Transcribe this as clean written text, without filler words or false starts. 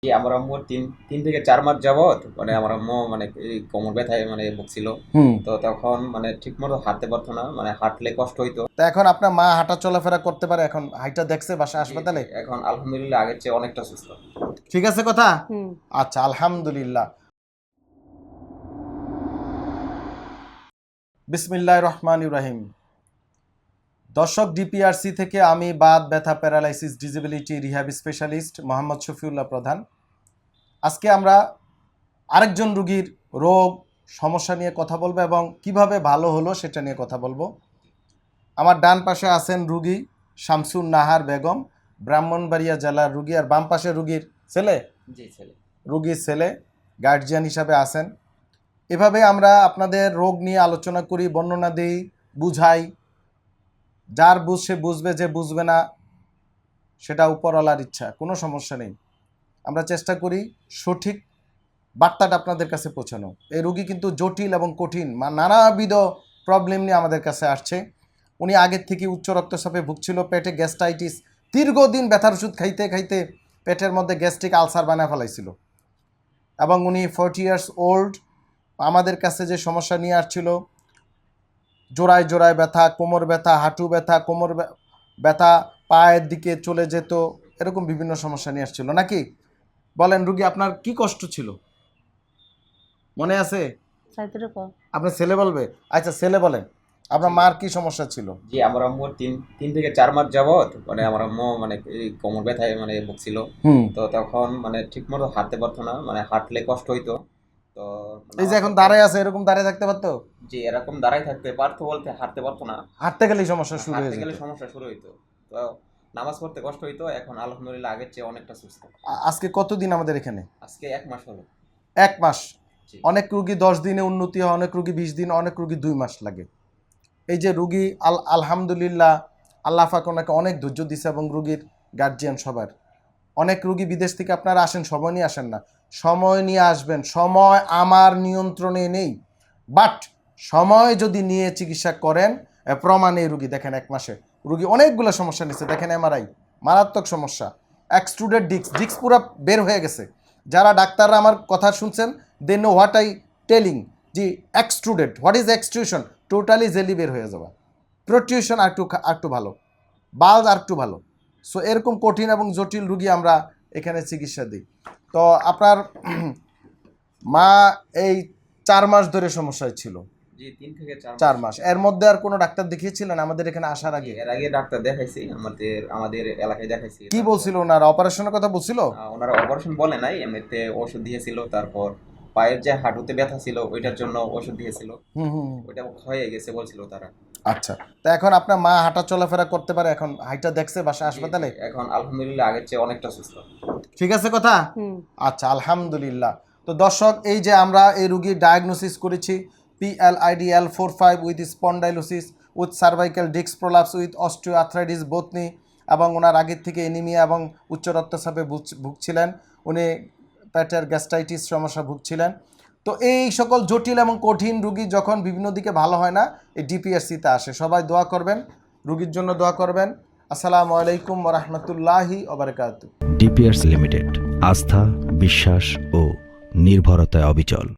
জি, আমার আম্মু তিন থেকে 4 মাস যাবত মানে আমার আম্মু মানে এই কোমর ব্যথায় মানে ভুগছিল। তো তখন মানে ঠিক মতো হাঁটতে পারতো না, মানে হাঁটলে কষ্ট হইতো। তো এখন আপনার মা হাঁটা চলাফেরা করতে পারে, এখন হাইটা দেখছে বাসা হাসপাতালে? এখন আলহামদুলিল্লাহ আগের চেয়ে অনেকটা সুস্থ। ঠিক আছে কথা। আচ্ছা, আলহামদুলিল্লাহ। বিসমিল্লাহির রহমানির রহিম। দর্শক, ডিপিআরসি থেকে আমি বাত ব্যথা paralysis disability rehab specialist Mohammad Shafiullah প্রধান। আজকে আমরা আরেকজন রুগীর রোগ সমস্যা নিয়ে কথা বলবো এবং কিভাবে ভালো হলো সেটা নিয়ে কথা বলবো। আমার ডান পাশে আছেন রুগী শামসুন নাহার বেগম, ব্রাহ্মণবাড়িয়া জেলার রুগী, আর বাম পাশে রুগীর ছেলে, জি ছেলে, রুগীর ছেলে গার্জিয়ান হিসাবে আছেন। এভাবে আমরা আপনাদের রোগ নিয়ে আলোচনা করি, বর্ণনা দিই, বুঝাই। যার বুঝ সে বুঝবে, যে বুঝবে না সেটা উপরওয়ালার ইচ্ছা, কোনো সমস্যা নেই। আমরা চেষ্টা করি সঠিক বার্তাটা আপনাদের কাছে পৌঁছানো। এই রুগী কিন্তু জটিল এবং কঠিন নানাবিধ প্রবলেম নিয়ে আমাদের কাছে আসছে। উনি আগের থেকে উচ্চ রক্তচাপে ভুগছিল, পেটে গ্যাস্ট্রাইটিস, দীর্ঘদিন ব্যথার ওষুধ খাইতে খাইতে পেটের মধ্যে গ্যাস্ট্রিক আলসার বানায় ফেলাইছিল এবং উনি 40 ইয়ার্স ওল্ড। আমাদের কাছে যে সমস্যা নিয়ে আসছিল, জোড়ায় জোড়ায় ব্যথা, কোমর ব্যথা, হাঁটু ব্যথা, কোমর ব্যথা, পায়ের দিকে চলে যেত, এরকম বিভিন্ন সমস্যা নিয়ে আসছিল নাকি? বলেন রুগী, আপনার কি কষ্ট ছিল মনে আছে? আপনার ছেলে বলবে। আচ্ছা, ছেলে বলেন আপনার মার কি সমস্যা ছিল? জি, আমার আম্মু তিন থেকে 4 মাস যাবত মানে আমার আম্মু মানে এই কোমর ব্যথায় মানে ভুগছিল। তো তখন মানে ঠিক মতো হাঁটতে পারতো না, মানে হাঁটলে কষ্ট হইতো। তো এই যে এখন দাঁড়ায় আছে, এরকম দাঁড়ায় থাকতে পারতো? জি, এরকম দাঁড়াই থাকতে পারতো বলতে হাঁটতে পারতো না, হাঁটতে গেলেই সমস্যা শুরু হয়ে হাঁটতে গেলে যেত। সমস্যা শুরু হইতো। তো নামাজ পড়তে কষ্ট হইতো। এখন আলহামদুলিল্লাহ আগের চেয়ে অনেকটা সুস্থ। আজকে কতদিন আমাদের এখানে? আজকে 1 মাস হলো। 1 মাস। জি, অনেক রুগী 10 দিনে উন্নতি হয়, অনেক রুগী 20 দিন, অনেক রুগী 2 মাস লাগে। এই যে রুগী আলহামদুলিল্লাহ, আল্লাহ পাক ওনাকে অনেক ধৈর্য দিছে এবং রুগীর গার্জিয়ান সবার। অনেক রুগী বিদেশ থেকে আপনারা আসেন, সময় নিয়ে আসেন না, সময় নিয়ে আসবেন। সময় আমার নিয়ন্ত্রণে নেই, বাট সময় যদি নিয়ে চিকিৎসা করেন, প্রমাণে এই রুগী দেখেন 1 মাসে রুগী অনেকগুলো সমস্যা নিচ্ছে। দেখেন এমআরআই, মারাত্মক সমস্যা, এক্সট্রুডেড ডিস্ক পুরো বের হয়ে গেছে। যারা ডাক্তাররা আমার কথা শুনছেন, they know what I telling. জি, extruded, what is extrusion? Totally jelly বের হয়ে যাওয়া। প্রোটিউশন আর একটু ভালো, বাল্জ আর একটু ভালো। সো এরকম কঠিন এবং জটিল রুগী আমরা এখানে চিকিৎসা দিই। তো আপনার মা এই 4 মাস ধরে সমস্যায় ছিল? জি, 3 থেকে 4 মাস। এর মধ্যে আর কোনো ডাক্তার দেখিয়েছিলেন আমাদের এখানে আসার আগে? এর আগে ডাক্তার দেখাইছি, আমাদের এলাকায় দেখাইছি। কি বলছিল ওনারা? অপারেশনের কথা বলছিল? ওনারা অপারেশন বলে নাই, এমনিতে ওষুধ দিয়েছিল। তারপর পায়ের যে হাঁটুতে ব্যথা ছিল ওইটার জন্য ওষুধ দিয়েছিল, ওইটা হয়ে গেছে বলছিল তারা। আচ্ছা, তো এখন আপনার মা হাঁটা চলাফেরা করতে পারে, এখন হাইটা দেখছে বাসা হাসপাতালে? এখন আলহামদুলিল্লাহ আগের চেয়ে অনেকটা সুস্থ। ঠিক আছে কথা। আচ্ছা, আলহামদুলিল্লাহ। তো দর্শক, এই যে আমরা এই রুগীর ডায়াগনোসিস করেছি PLID L45 with spondylosis with cervical disc prolapse with osteoarthritis both knee, এবং ওনার আগের থেকে এনিমিয়া এবং উচ্চ রক্তচাপে ভুগছিলেন। উনি পেটের গ্যাস্ট্রাইটিস সমস্যা ভুগছিলেন। তো এই সকল জটিল এবং কঠিন রুগী যখন বিভিন্ন দিকে ভালো হয় না, এই ডিপিআরসিতে আসে। সবাই দোয়া করবেন, রুগীর জন্য দোয়া করবেন। আসসালামু আলাইকুম ওয়া রাহমাতুল্লাহি ওয়া বারাকাতুহু। ডিপিআরসি লিমিটেড, আস্থা, বিশ্বাস ও নির্ভরতায় অবিচল।